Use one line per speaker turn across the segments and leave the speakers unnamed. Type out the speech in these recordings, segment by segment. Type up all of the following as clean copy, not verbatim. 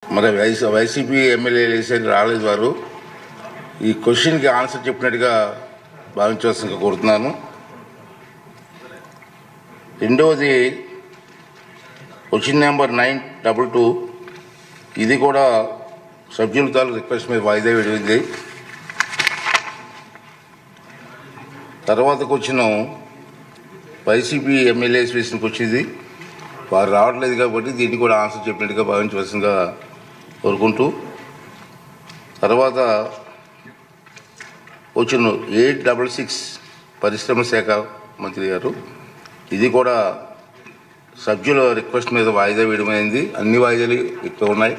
మరి YCP MLA వేసేది రాలేదు. వారు ఈ క్వశ్చన్కి ఆన్సర్ చెప్పినట్టుగా భావించవలసిందిగా కోరుతున్నాను. రెండవది క్వశ్చన్ నెంబర్ 922, ఇది కూడా సభ్యుల తాలూకు రిక్వెస్ట్ మీద వాయిదా వేడింది. తర్వాత క్వశ్చన్ వైసీపీ ఎమ్మెల్యేస్ వేసిన క్వశ్చన్, ఇది వారు రావట్లేదు కాబట్టి దీన్ని కూడా ఆన్సర్ చెప్పినట్టుగా భావించవలసిందిగా కోరుకుంటూ, తర్వాత క్వశ్చన్ 866 పరిశ్రమ శాఖ మంత్రి గారు, ఇది కూడా సభ్యుల రిక్వెస్ట్ మీద వాయిదా వేయడమైంది. అన్ని వాయిదాలు ఎక్కువ ఉన్నాయి.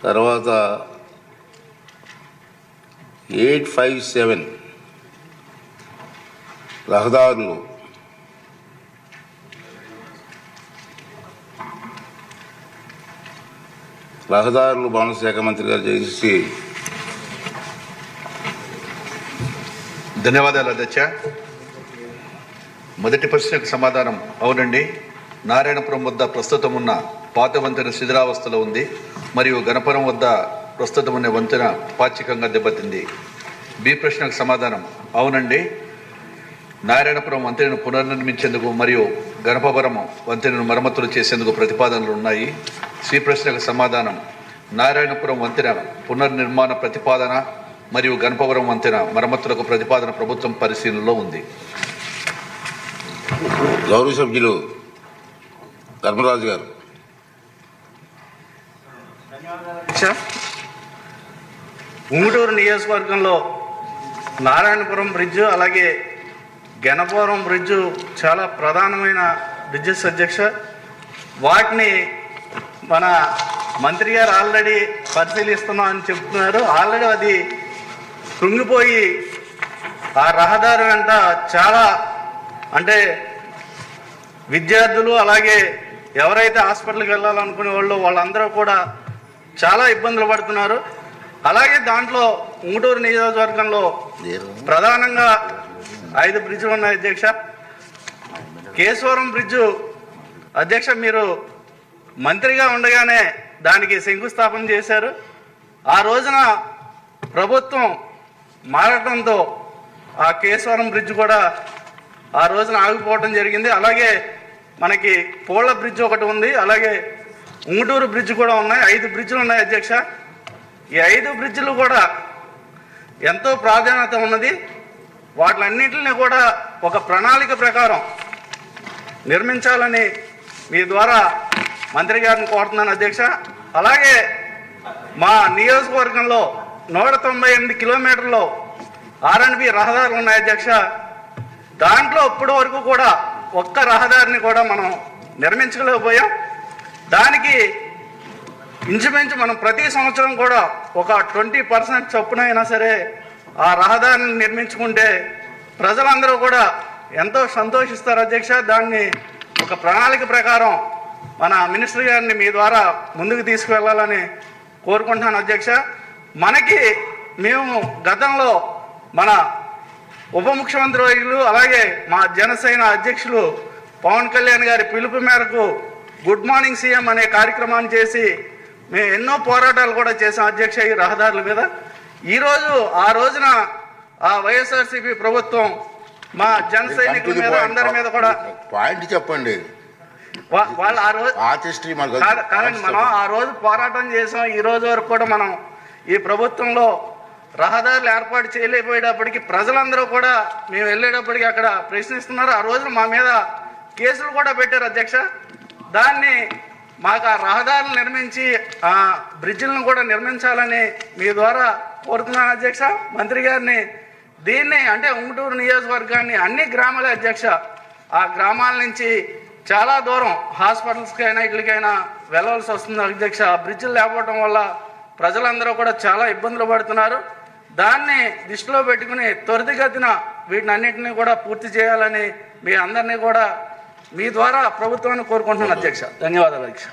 తర్వాత 857 రహదారులు భవన శాఖ మంత్రి గారు చేసి.
ధన్యవాదాలు అధ్యక్ష. మొదటి ప్రశ్నకు సమాధానం అవునండి. నారాయణపురం వద్ద ప్రస్తుతం ఉన్న పాత వంతెన శిథిలావస్థలో ఉంది మరియు గణపురం వద్ద ప్రస్తుతం ఉన్న వంతెన పాక్షికంగా దెబ్బతింది. బి ప్రశ్నకు సమాధానం అవునండి. నారాయణపురం వంతెనను పునర్నిర్మించేందుకు మరియు గణపవరం వంతెనను మరమ్మతులు చేసేందుకు ప్రతిపాదనలు ఉన్నాయి. సి ప్రశ్నకు సమాధానం నారాయణపురం వంతెన పునర్నిర్మాణ ప్రతిపాదన మరియు గణపవరం వంతెన మరమ్మతులకు ప్రతిపాదన ప్రభుత్వం పరిశీలనలో ఉంది.
గౌరవ సభ్యులు ధర్మరాజు గారు.
ఉంగుటూరు నియోజకవర్గంలో నారాయణపురం బ్రిడ్జు అలాగే గణపవరం బ్రిడ్జు చాలా ప్రధానమైన బ్రిడ్జెస్ అధ్యక్ష. వాటిని మన మంత్రి గారు ఆల్రెడీ పరిశీలిస్తున్నాం అని చెప్తున్నారు. ఆల్రెడీ అది కృంగిపోయి ఆ రహదారి వెంట చాలా అంటే విద్యార్థులు అలాగే ఎవరైతే హాస్పిటల్కి వెళ్ళాలనుకునే వాళ్ళందరూ కూడా చాలా ఇబ్బందులు పడుతున్నారు. అలాగే దాంట్లో ఉంగుటూరు నియోజకవర్గంలో ప్రధానంగా 5 బ్రిడ్జులు ఉన్నాయి అధ్యక్ష. కేశవరం బ్రిడ్జు అధ్యక్ష మీరు మంత్రిగా ఉండగానే దానికి శంకుస్థాపన చేశారు. ఆ రోజున ప్రభుత్వం మారటంతో ఆ కేశవరం బ్రిడ్జ్ కూడా ఆ రోజున ఆగిపోవడం జరిగింది. అలాగే మనకి పోళ్ల బ్రిడ్జ్ ఒకటి ఉంది, అలాగే ఉంగుటూరు బ్రిడ్జ్ కూడా ఉన్నాయి. 5 బ్రిడ్జులు ఉన్నాయి అధ్యక్ష. ఈ 5 బ్రిడ్జులు కూడా ఎంతో ప్రాధాన్యత ఉన్నది. వాటిలన్నింటినీ కూడా ఒక ప్రణాళిక ప్రకారం నిర్మించాలని మీ ద్వారా మంత్రి గారిని కోరుతున్నాను అధ్యక్ష. అలాగే మా నియోజకవర్గంలో 198 కిలోమీటర్లు R&B రహదారులు ఉన్నాయి అధ్యక్ష. దాంట్లో ఇప్పటి వరకు కూడా ఒక్క రహదారిని కూడా మనం నిర్మించలేకపోయాం. దానికి ఇంచుమించు మనం ప్రతి సంవత్సరం కూడా ఒక 20% చొప్పున అయినా సరే ఆ రహదారిని నిర్మించుకుంటే ప్రజలందరూ కూడా ఎంతో సంతోషిస్తారు అధ్యక్ష. దాన్ని ఒక ప్రణాళిక ప్రకారం మన మినిస్టర్ గారిని మీ ద్వారా ముందుకు తీసుకువెళ్ళాలని కోరుకుంటున్నాను అధ్యక్ష. మేము గతంలో మన ఉప ముఖ్యమంత్రి వర్యులు అలాగే మా జనసేన అధ్యక్షులు పవన్ కళ్యాణ్ గారి పిలుపు మేరకు గుడ్ మార్నింగ్ సీఎం అనే కార్యక్రమాన్ని చేసి మేము ఎన్నో పోరాటాలు కూడా చేసాం అధ్యక్ష ఈ రహదారుల మీద. ఈరోజు ఆ రోజున ఆ వైఎస్ఆర్సీపీ ప్రభుత్వం మా జన సైనికుల మీద అందరి మీద కూడా
పాయింట్ చెప్పండి.
వాళ్ళు ఆ రోజు కాదండి, మనం ఆ రోజు పోరాటం చేసాం. ఈ రోజు వరకు కూడా మనం ఈ ప్రభుత్వంలో రహదారులు ఏర్పాటు చేయలేకపోయేటప్పటికి ప్రజలందరూ కూడా మేము వెళ్ళేటప్పటికి అక్కడ ప్రశ్నిస్తున్నారు. ఆ రోజున మా మీద కేసులు కూడా పెట్టారు అధ్యక్ష. దాన్ని మాకు ఆ రహదారులు నిర్మించి ఆ బ్రిడ్జిలను కూడా నిర్మించాలని మీ ద్వారా కోరుతున్నాను అధ్యక్ష మంత్రి గారిని. దీన్ని అంటే ఉంగుటూరు నియోజకవర్గాన్ని అన్ని గ్రామాల అధ్యక్ష, ఆ గ్రామాల నుంచి చాలా దూరం హాస్పిటల్స్కైనా ఇట్లకైనా వెళ్ళవలసి వస్తుంది అధ్యక్ష. బ్రిడ్జిలు లేకపోవడం వల్ల ప్రజలందరూ కూడా చాలా ఇబ్బందులు పడుతున్నారు. దాన్ని దృష్టిలో పెట్టుకుని త్వరితగతిన వీటిని అన్నింటినీ కూడా పూర్తి చేయాలని మీ అందరినీ కూడా మీ ద్వారా ప్రభుత్వాన్ని కోరుకుంటున్నాను అధ్యక్ష. ధన్యవాదాలు అధ్యక్ష.